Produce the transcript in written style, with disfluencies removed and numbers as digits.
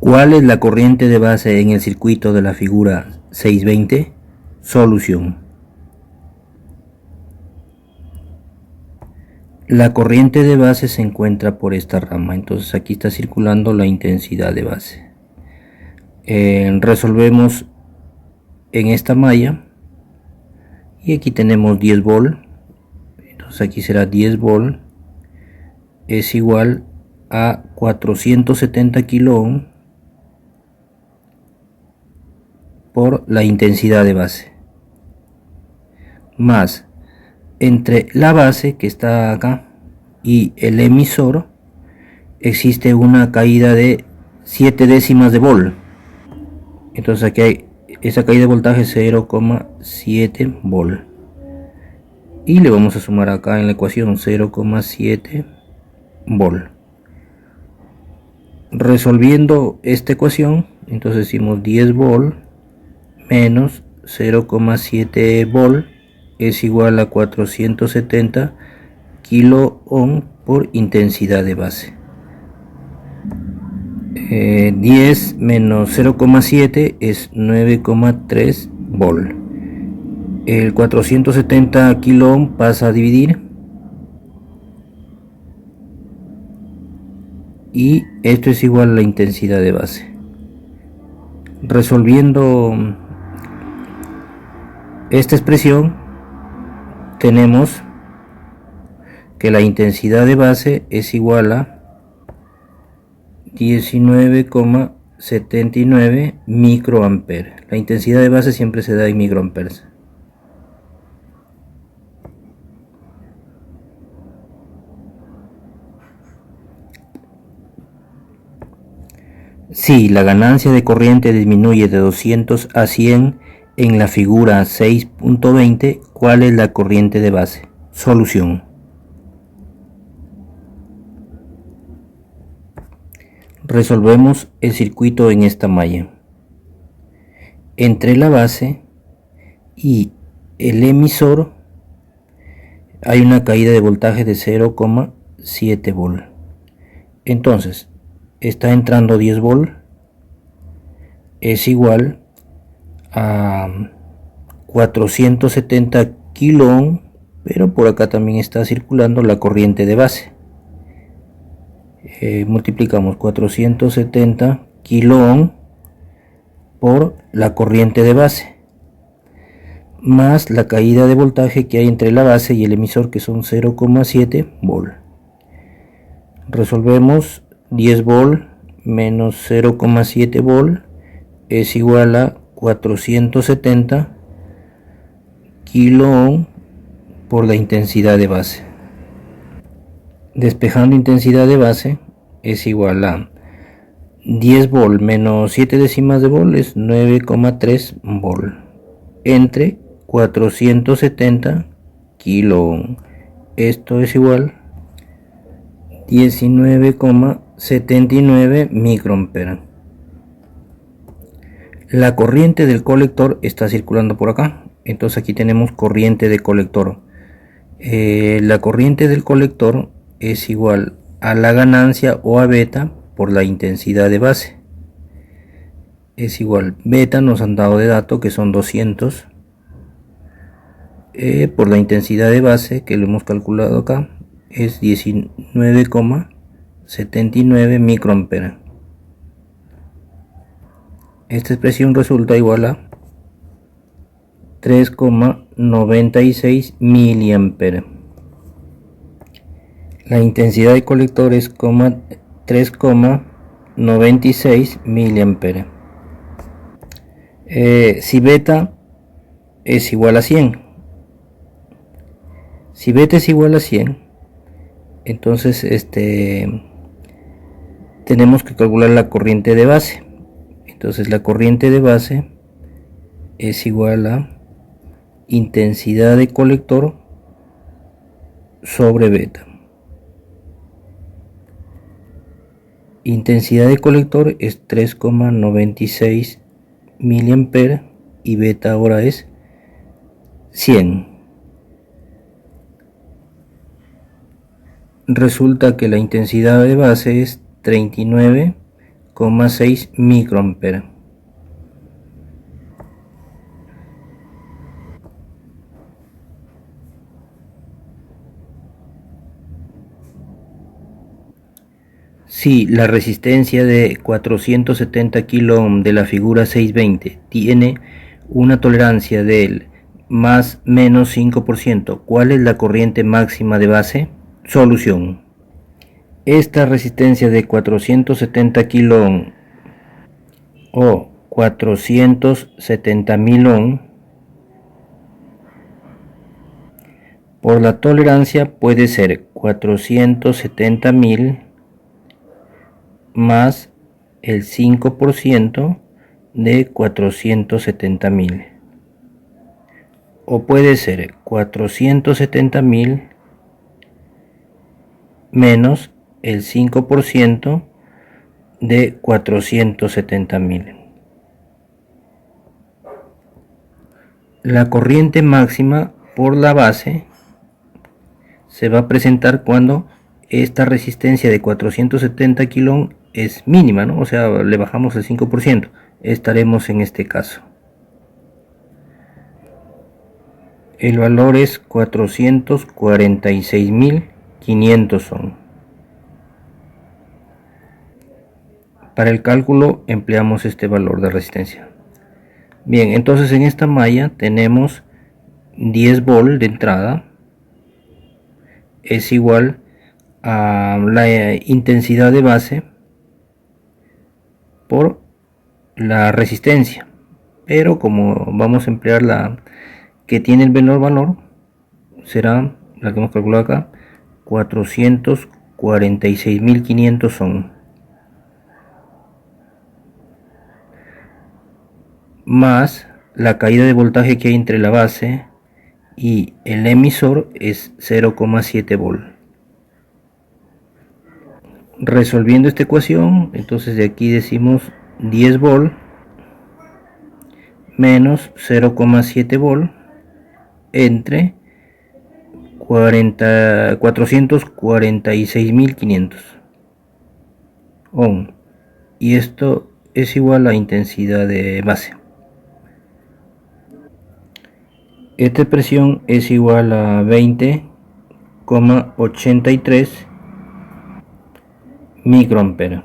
¿Cuál es la corriente de base en el circuito de la figura 620? Solución. La corriente de base se encuentra por esta rama, entonces aquí está circulando la intensidad de base. Resolvemos en esta malla y aquí tenemos 10 volt, entonces aquí será 10 volt es igual a 470 kilo ohm por la intensidad de base, más entre la base que está acá y el emisor existe una caída de 7 décimas de volt, entonces aquí hay esa caída de voltaje 0,7 volt y le vamos a sumar acá en la ecuación 0,7 volt. Resolviendo esta ecuación, entonces decimos 10 volt menos 0,7 volt es igual a 470 kilo ohm por intensidad de base. 10 menos 0,7 es 9,3 volt. El 470 kilo ohm pasa a dividir y esto es igual a la intensidad de base. Resolviendo esta expresión tenemos que la intensidad de base es igual a 19,79 microamperes. La intensidad de base siempre se da en microamperes. Si la ganancia de corriente disminuye de 200 a 100 en la figura 6.20, ¿cuál es la corriente de base? Solución. Resolvemos el circuito en esta malla. Entre la base y el emisor hay una caída de voltaje de 0,7 volt. Entonces, está entrando 10 volt, es igual a 470 kilo ohm, pero por acá también está circulando la corriente de base. Multiplicamos 470 kilo ohm por la corriente de base más la caída de voltaje que hay entre la base y el emisor, que son 0,7 volt. Resolvemos 10 volt menos 0,7 volt es igual a 470 kilo ohm por la intensidad de base. Despejando intensidad de base es igual a 10 volt menos 7 décimas de volt es 9,3 volt entre 470 kilo ohm. Esto es igual a 19,79 microamperes. La corriente del colector está circulando por acá, entonces aquí tenemos corriente de colector. La corriente del colector es igual a la ganancia o a beta por la intensidad de base. Es igual, beta nos han dado de dato que son 200 por la intensidad de base, que lo hemos calculado acá, es 19,79 microamperes. Esta expresión resulta igual a 3,96 miliamperes. La intensidad de colector es 3,96 miliamperes. Si beta es igual a 100, si beta es igual a 100, entonces tenemos que calcular la corriente de base. Entonces la corriente de base es igual a intensidad de colector sobre beta. Intensidad de colector es 3,96 miliamperes y beta ahora es 100. Resulta que la intensidad de base es 39 6,6 microampere. Si la resistencia de 470 kΩ de la figura 620 tiene una tolerancia del más menos 5%, ¿cuál es la corriente máxima de base? Solución. Esta resistencia de 470 kΩ o 470.000 ohm por la tolerancia puede ser 470.000 más el 5% de 470.000, o puede ser 470.000 menos el 5% de 470.000. La corriente máxima por la base se va a presentar cuando esta resistencia de 470 kΩ es mínima, ¿no? O sea, le bajamos el 5%. Estaremos en este caso. El valor es 446.500 ohm. Para el cálculo empleamos este valor de resistencia. Bien, entonces en esta malla tenemos 10 volt de entrada, es igual a la intensidad de base por la resistencia, pero como vamos a emplear la que tiene el menor valor, será la que hemos calculado acá, 446.500 ohm, más la caída de voltaje que hay entre la base y el emisor es 0,7 volt. Resolviendo esta ecuación, entonces de aquí decimos 10 volt menos 0,7 volt entre 446.500 ohm, y esto es igual a intensidad de base. Esta expresión es igual a 20,83 microampere.